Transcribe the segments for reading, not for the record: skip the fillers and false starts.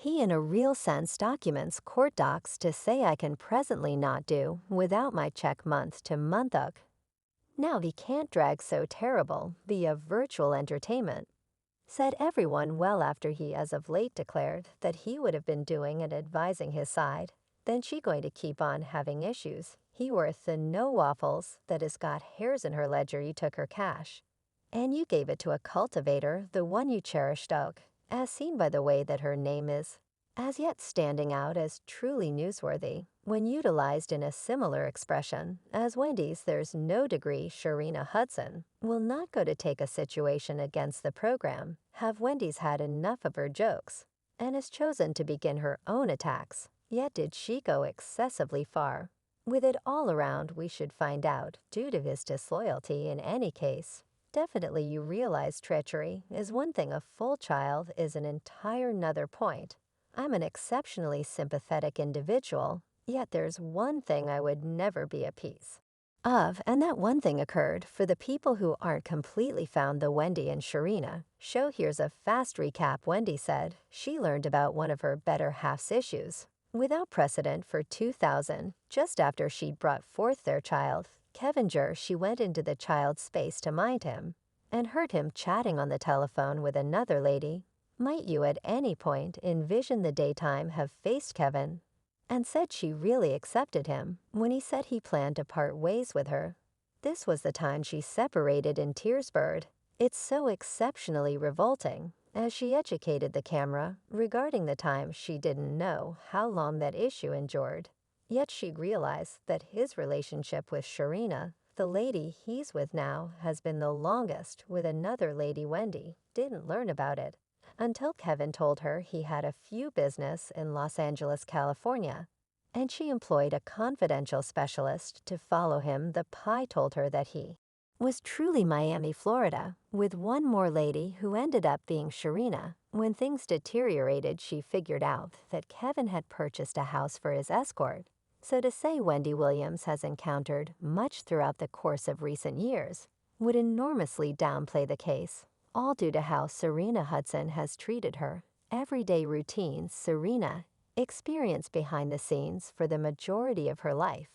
He in a real sense documents court docs to say I can presently not do without my check month to month uk. Now he can't drag so terrible via virtual entertainment. Said everyone well after he as of late declared that he would have been doing and advising his side. Then she going to keep on having issues. He worth the no waffles that has got hairs in her ledger you took her cash. And you gave it to a cultivator, the one you cherished oak, as seen by the way that her name is, as yet standing out as truly newsworthy, when utilized in a similar expression, as Wendy's there's no degree Sharina Hudson will not go to take a situation against the program, have Wendy's had enough of her jokes, and has chosen to begin her own attacks, yet did she go excessively far. With it all around we should find out, due to his disloyalty in any case. Definitely you realize treachery is one thing, a full child is an entire nother point. I'm an exceptionally sympathetic individual, yet there's one thing I would never be a piece of, and that one thing occurred for the people who aren't completely found the Wendy and Sharina show. Here's a fast recap. Wendy said she learned about one of her better half's issues without precedent for 2000, just after she'd brought forth their child, Kevinger. She went into the child's space to mind him and heard him chatting on the telephone with another lady. Might you at any point envision the daytime have faced Kevin and said she really accepted him when he said he planned to part ways with her? This was the time she separated in Tearsbird. It's so exceptionally revolting, as she educated the camera regarding the time she didn't know how long that issue endured. Yet she realized that his relationship with Sharina, the lady he's with now, has been the longest with another lady. Wendy didn't learn about it until Kevin told her he had a few business in Los Angeles, California, and she employed a confidential specialist to follow him. The pie told her that he was truly Miami, Florida, with one more lady who ended up being Sharina. When things deteriorated, she figured out that Kevin had purchased a house for his escort. So to say Wendy Williams has encountered much throughout the course of recent years would enormously downplay the case, all due to how Sharina Hudson has treated her. Everyday routines Sharina experienced behind the scenes for the majority of her life.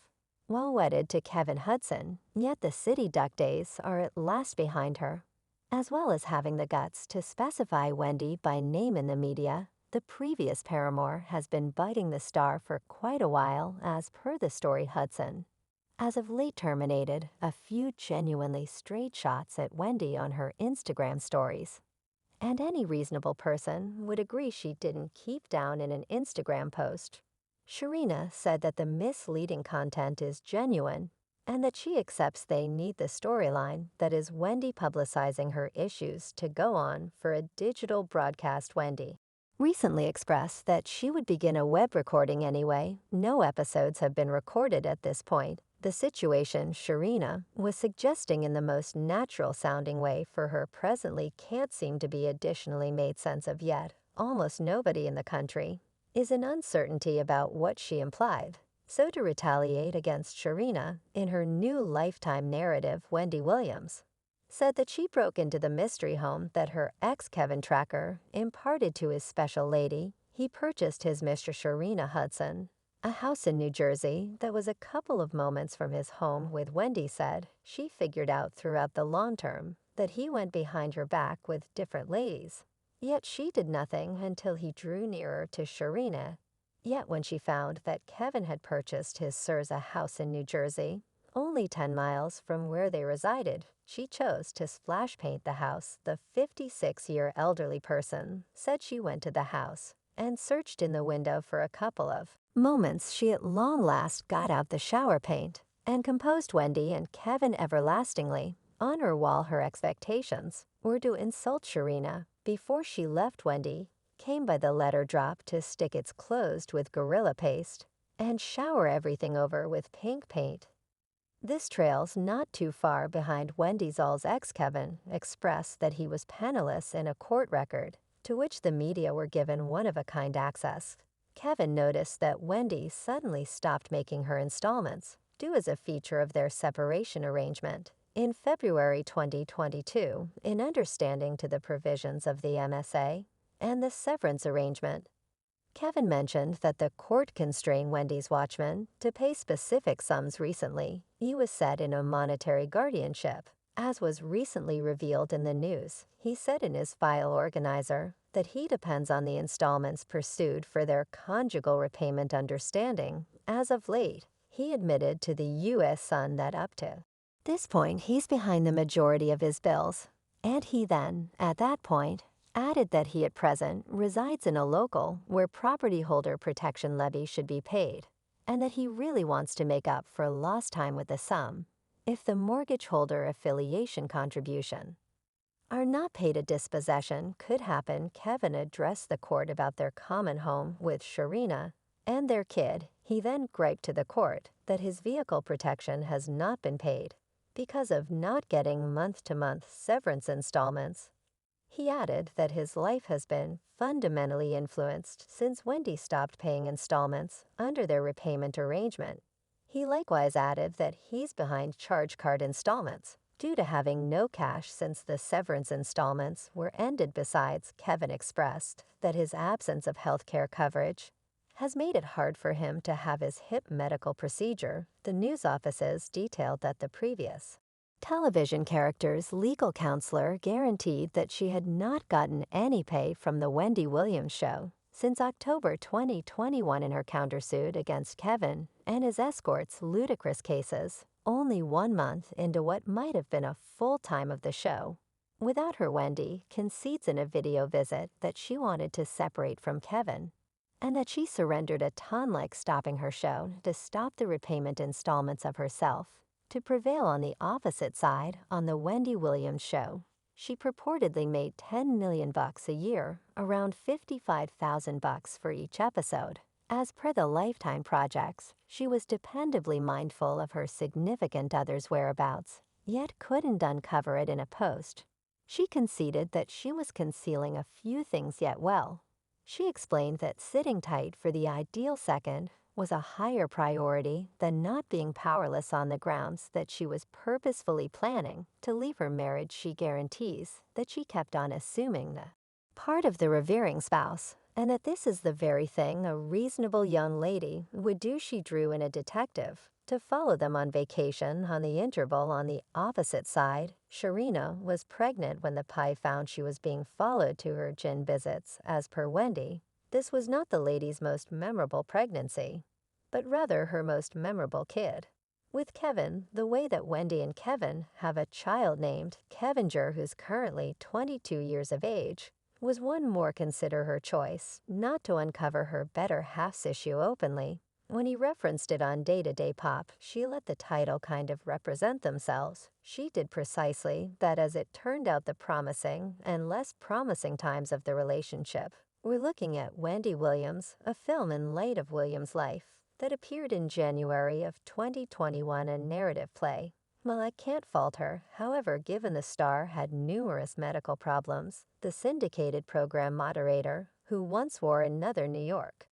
While wedded to Kevin Hudson, yet the city duck days are at last behind her. As well as having the guts to specify Wendy by name in the media, the previous paramour has been biting the star for quite a while, as per the story. Hudson as of late terminated a few genuinely straight shots at Wendy on her Instagram stories. And any reasonable person would agree she didn't keep down in an Instagram post. Sharina said that the misleading content is genuine and that she accepts they need the storyline that is Wendy publicizing her issues to go on for a digital broadcast. Wendy recently expressed that she would begin a web recording anyway. No episodes have been recorded at this point. The situation Sharina was suggesting in the most natural-sounding way for her presently can't seem to be additionally made sense of yet. Almost nobody in the country is in uncertainty about what she implied. So to retaliate against Sharina in her new Lifetime narrative, Wendy Williams said that she broke into the mystery home that her ex-Kevin tracker imparted to his special lady. He purchased his Mr. Sharina Hudson a house in New Jersey that was a couple of moments from his home. With Wendy said she figured out throughout the long term that he went behind her back with different ladies. Yet she did nothing until he drew nearer to Sharina. Yet when she found that Kevin had purchased his Sir's house in New Jersey, only 10 miles from where they resided, she chose to splash paint the house. The 56-year elderly person said she went to the house and searched in the window for a couple of moments. She at long last got out the shower paint and composed Wendy and Kevin everlastingly. On her wall, her expectations were to insult Sharina before she left. Wendy came by the letter drop to stick its closed with Gorilla Paste and shower everything over with pink paint. This trails not too far behind Wendy's all's ex-Kevin expressed that he was penniless in a court record, to which the media were given one-of-a-kind access. Kevin noticed that Wendy suddenly stopped making her installments, due as a feature of their separation arrangement. In February 2022, in understanding to the provisions of the MSA and the severance arrangement, Kevin mentioned that the court constrained Wendy's watchman to pay specific sums recently. He was set in a monetary guardianship, as was recently revealed in the news. He said in his file organizer that he depends on the installments pursued for their conjugal repayment understanding. As of late, he admitted to the U.S. Sun that up to this point he's behind the majority of his bills, and he then, at that point, added that he at present resides in a local where property holder protection levy should be paid, and that he really wants to make up for lost time with the sum if the mortgage holder affiliation contribution are not paid. A dispossession could happen. Kevin addressed the court about their common home with Sharina and their kid. He then griped to the court that his vehicle protection has not been paid because of not getting month-to-month severance installments. He added that his life has been fundamentally influenced since Wendy stopped paying installments under their repayment arrangement. He likewise added that he's behind charge card installments due to having no cash since the severance installments were ended. Besides, Kevin expressed that his absence of health care coverage has made it hard for him to have his hip medical procedure. The news offices detailed that the previous television character's legal counselor guaranteed that she had not gotten any pay from the Wendy Williams show since October 2021 in her countersuit against Kevin and his escort's ludicrous cases, only 1 month into what might have been a full time of the show. Without her, Wendy concedes in a video visit that she wanted to separate from Kevin and that she surrendered a ton, like stopping her show to stop the repayment installments of herself to prevail on the opposite side on the Wendy Williams show. She purportedly made $10 million a year, around $55,000 for each episode. As per the Lifetime projects, she was dependably mindful of her significant other's whereabouts, yet couldn't uncover it in a post. She conceded that she was concealing a few things, yet well. She explained that sitting tight for the ideal second was a higher priority than not being powerless on the grounds that she was purposefully planning to leave her marriage. She guarantees that she kept on assuming the part of the revering spouse, and that this is the very thing a reasonable young lady would do. She drew in a detective to follow them on vacation on the interval. On the opposite side, Sharina was pregnant when the Pi found she was being followed to her gin visits. As per Wendy, this was not the lady's most memorable pregnancy, but rather her most memorable kid. With Kevin, the way that Wendy and Kevin have a child named Kevinger, who's currently 22 years of age, was one more. Consider her choice not to uncover her better half's issue openly. When he referenced it on Day-to-Day Pop, she let the title kind of represent themselves. She did precisely that. As it turned out, the promising and less promising times of the relationship. We're looking at Wendy Williams, a film in light of Williams' life that appeared in January of 2021, a narrative play. Well, I can't fault her. However, given the star had numerous medical problems, the syndicated program moderator, who once wore another New York